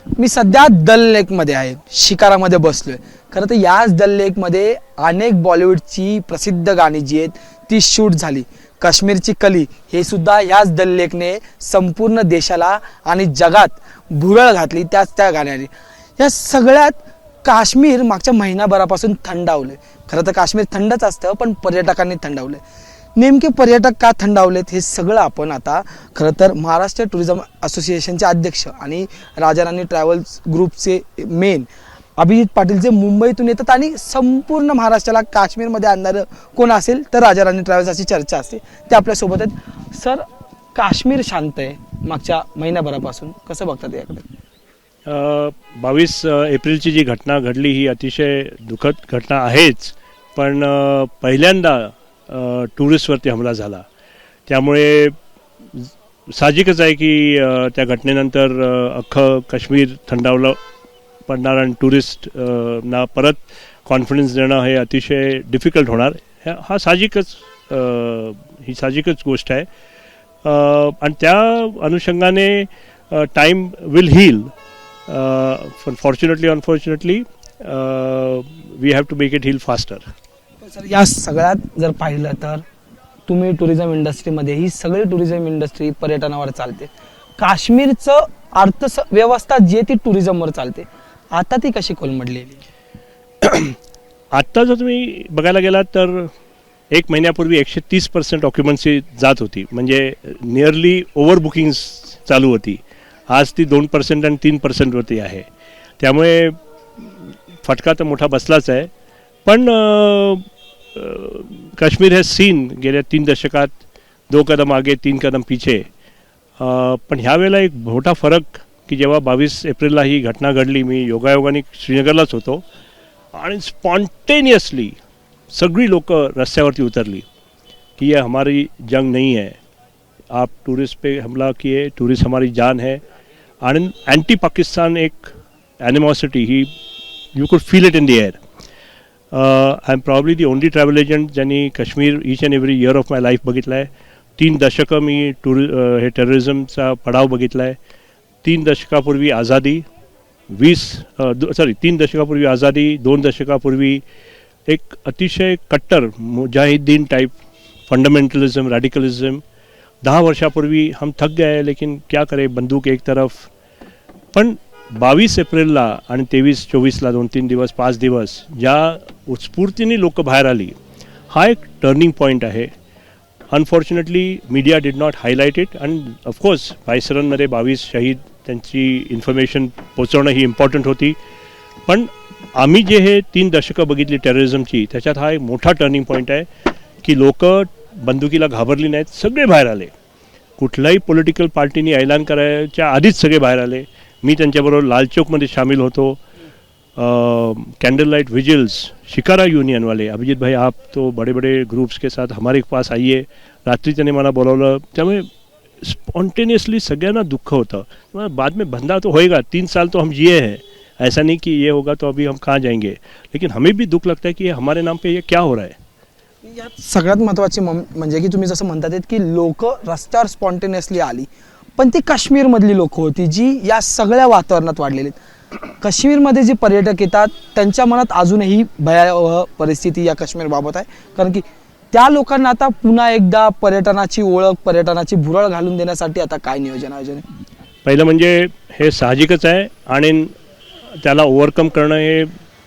मी सध्या दल लेकमध्ये आहे, शिकारामध्ये बसलोय. खरं तर याच दल लेकमध्ये अनेक बॉलिवूडची प्रसिद्ध गाणी जी आहेत ती शूट झाली. काश्मीरची कली हे सुद्धा याच दल लेकने संपूर्ण देशाला आणि जगात भुरळ घातली त्या गाण्याने. या सगळ्यात काश्मीर मागच्या महिनाभरापासून थंडावले. खरं तर काश्मीर थंडच असतं, पण पर्यटकांनी थंडावले. नेमके पर्यटक का थंडावलेत हे सगळं आपण आता खरं तर महाराष्ट्र टुरिझम असोसिएशनचे अध्यक्ष आणि राजाराणी ट्रॅव्हल्स ग्रुपचे मेन अभिजित पाटील जे मुंबईतून येतात आणि संपूर्ण महाराष्ट्राला काश्मीरमध्ये आणणारं कोण असेल तर राजाराणी ट्रॅव्हल्स अशी चर्चा असते, ते आपल्यासोबत आहेत. सर, काश्मीर शांत आहे मागच्या महिन्याभरापासून, कसं बघतात याकडे? 22 एप्रिलची जी घटना घडली ही अतिशय दुःखद घटना आहेच, पण पहिल्यांदा टुरिस्टवरती हमला झाला. त्यामुळे साहजिकच आहे की त्या घटनेनंतर अख्खं काश्मीर थंडावलं पडणार आणि टुरिस्ट ना परत कॉन्फिडन्स देणं हे अतिशय डिफिकल्ट होणार. हा साहजिकच ही साहजिकच गोष्ट आहे. आणि त्या अनुषंगाने time will heal. Fortunately unfortunately we have to make it heal faster. Sir, या सगळ्यात जर पाहिलं तर तुम्ही टुरिझम इंडस्ट्रीमध्ये, ही सगळी टुरिझम इंडस्ट्री पर्यटनावर चालते. काश्मीरचं अर्थव्यवस्था जी आहे ती टुरिझमवर चालते. आता ती कशी कोलमडलेली? आत्ता जर तुम्ही बघायला गेलात तर 1 महिन्यापूर्वी 130% ऑक्युपन्सी जात होती, म्हणजे नियरली ओव्हर बुकिंग चालू होती. आज ती 2% आणि 3% वरती आहे. त्यामुळे फटका तर मोठा बसलाच आहे. पण काश्मीर हॅज सीन गेल्या 3 दशकात 2 कदम आगे 3 कदम पीछे. पण ह्यावेळेला एक मोठा फरक की जेव्हा 22 एप्रिलला ही घटना घडली, मी योगायोगाने श्रीनगरलाच होतो आणि स्पॉन्टेनियसली सगळी लोक रस्त्यावरती उतरली कि ये हमारी जंग नहीं है, आप टूरिस्ट पे हमला किए, टूरिस्ट हमारी जान है. आणि अँटी पाकिस्तान एक ॲनिमॉसिटी ही you could feel it in the air. I am probably the only travel agent ज्यांनी Kashmir each and every year of my life बघितला आहे. 3 दशकं मी हे टेररिझमचा पडाव बघितला आहे. 3 दशकापूर्वी आझादी, 3 दशकापूर्वी आझादी, 2 दशकापूर्वी एक अतिशय कट्टर मुजाहिदीन टाइप फंडामेंटलिज्म, रॅडिकलिज्म. 10 वर्षापूर्वी हम थक गए लेकिन क्या करें, बंदूक एक तरफ. पण 22 एप्रिलला आणि 23-24ला 2-3 दिवस 5 दिवस ज्या उत्स्फूर्तीने लोक बाहेर आली, हा एक टर्निंग पॉईंट आहे. Unfortunately media did not highlight it. आणि ऑफकोर्स पायसरणमध्ये 22 शहीद, त्यांची इन्फॉर्मेशन पोचवणं ही इम्पॉर्टंट होती. पण आम्ही जे हे 3 दशकं बघितली टेररिझमची, त्याच्यात हा एक मोठा टर्निंग पॉईंट आहे की लोक बंदुकीला घाबरली नाहीत, सगळे बाहेर आले. कुठल्याही पॉलिटिकल पार्टीने ऐलान करायच्या आधीच सगळे बाहेर आले. मी त्यांच्याबरोबर लाल चौकमध्ये सामील होतो. Candle light whistles, shikara union वाले, अभिजीत भाई आप तो बड़े बड़े ग्रुप्स के साथ हमारे पास आइए, रात्री त्यांनी मला बोलावलं. त्यामुळे स्पॉन्टेनियसली सगळ्यांना दुःख होतं. बाद में बंदा तो होएगा, 3 साल तो हम जिए हैं, ऐसा नहीं कि ये होगा तो अभी हम कहाँ जाएंगे. लेकिन हमें भी दुःख लगता है कि हमारे नाम पे ये क्या हो रहा है. यात सगळ्यात महत्त्वाची म्हणजे की तुम्ही जसं म्हणतात की लोक रस्त्यावर स्पॉन्टेनियसली आली, पण ती काश्मीरमधली लोक होती जी या सगळ्या वातावरणात वाढलेली. काश्मीरमध्ये जे पर्यटक येतात त्यांच्या मनात अजूनही भयावह परिस्थिती या काश्मीरबाबत आहे. कारण की त्या लोकांना आता पुन्हा एकदा पर्यटनाची ओळख, पर्यटनाची भुरळ घालून देण्यासाठी आता काय नियोजन आहे? पहिलं म्हणजे हे साहजिकच आहे आणि त्याला ओव्हरकम करणं हे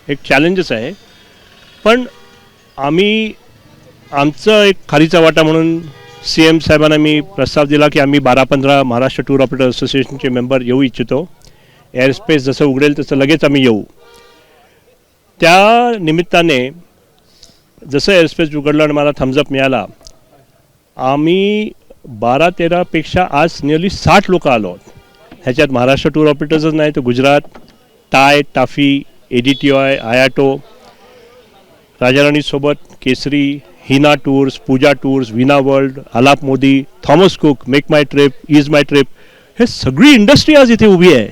एक चॅलेंजच आहे. पण आम्ही आमचं एक खारीचा वाटा म्हणून CM साहेबांना मी प्रस्ताव दिला की आम्ही 12-15 महाराष्ट्र टूर ऑपरेटर असोसिएशनचे मेंबर येऊ इच्छितो. एअरस्पेस जसं उघडेल तसं लगेच आम्ही येऊ. त्या निमित्ताने जसं एअरस्पेस उघडलं आणि मला थम्सअप मिळाला, आम्ही 12-13पेक्षा आज नियरली 60 लोक आलो आहोत. ह्याच्यात महाराष्ट्र टूर ऑपरेटर्सच नाही तर गुजरात, टाय, टाफी, ADTOI, आयाटो, राजाराणीसोबत केसरी, हिना टूर्स, पूजा टूर्स, विना वर्ल्ड, आलाप Modi, Thomas cook, make my trip, is my trip, हे सगळी इंडस्ट्री आज इथे उभी आहे.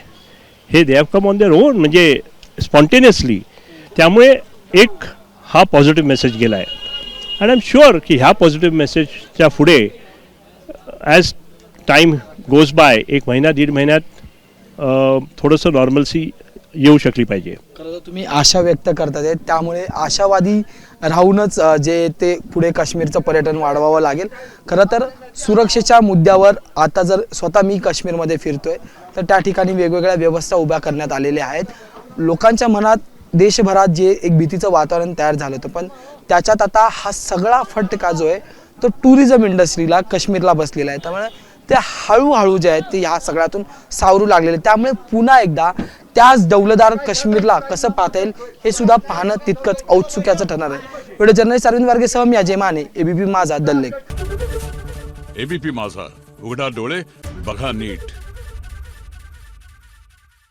हे they have come on their own, म्हणजे स्पॉन्टेनियसली. त्यामुळे एक हा पॉझिटिव्ह मेसेज गेला आहे. अँड आय एम शुअर की ह्या पॉझिटिव्ह मेसेजच्या पुढे ॲज टाईम गोज बाय 1 महिना 1.5 महिन्यात थोडंसं नॉर्मल्सी येऊ शकली पाहिजे. खरं तर तुम्ही आशा व्यक्त करतात आहे, त्यामुळे आशावादी राहूनच जे ते पुढे काश्मीरचं पर्यटन वाढवावं लागेल. खरं तर सुरक्षेच्या मुद्द्यावर आता जर स्वतः मी काश्मीरमध्ये फिरतोय तर त्या ठिकाणी वेगवेगळ्या व्यवस्था उभ्या करण्यात आलेल्या आहेत. लोकांच्या मनात देशभरात जे एक भीतीचं वातावरण तयार झालं होतं, पण त्याच्यात आता हा सगळा फटका जो आहे तो टुरिझम इंडस्ट्रीला काश्मीरला बसलेला आहे. त्यामुळे ते हळूहळू जे आहेत ते ह्या सगळ्यातून सावरू लागलेले. त्यामुळे पुन्हा एकदा त्याच दौलतदार काश्मीरला कसं पाहता येईल हे सुद्धा पाहणं तितकंच औत्सुक्याचं ठरणार आहे. व्हिडिओ जर्नलिस्ट अरविंद वारगेसह मी अजय माने, एबीपी माझा, दल लेक. एबीपी माझा, उघडा डोळे बघा नीट.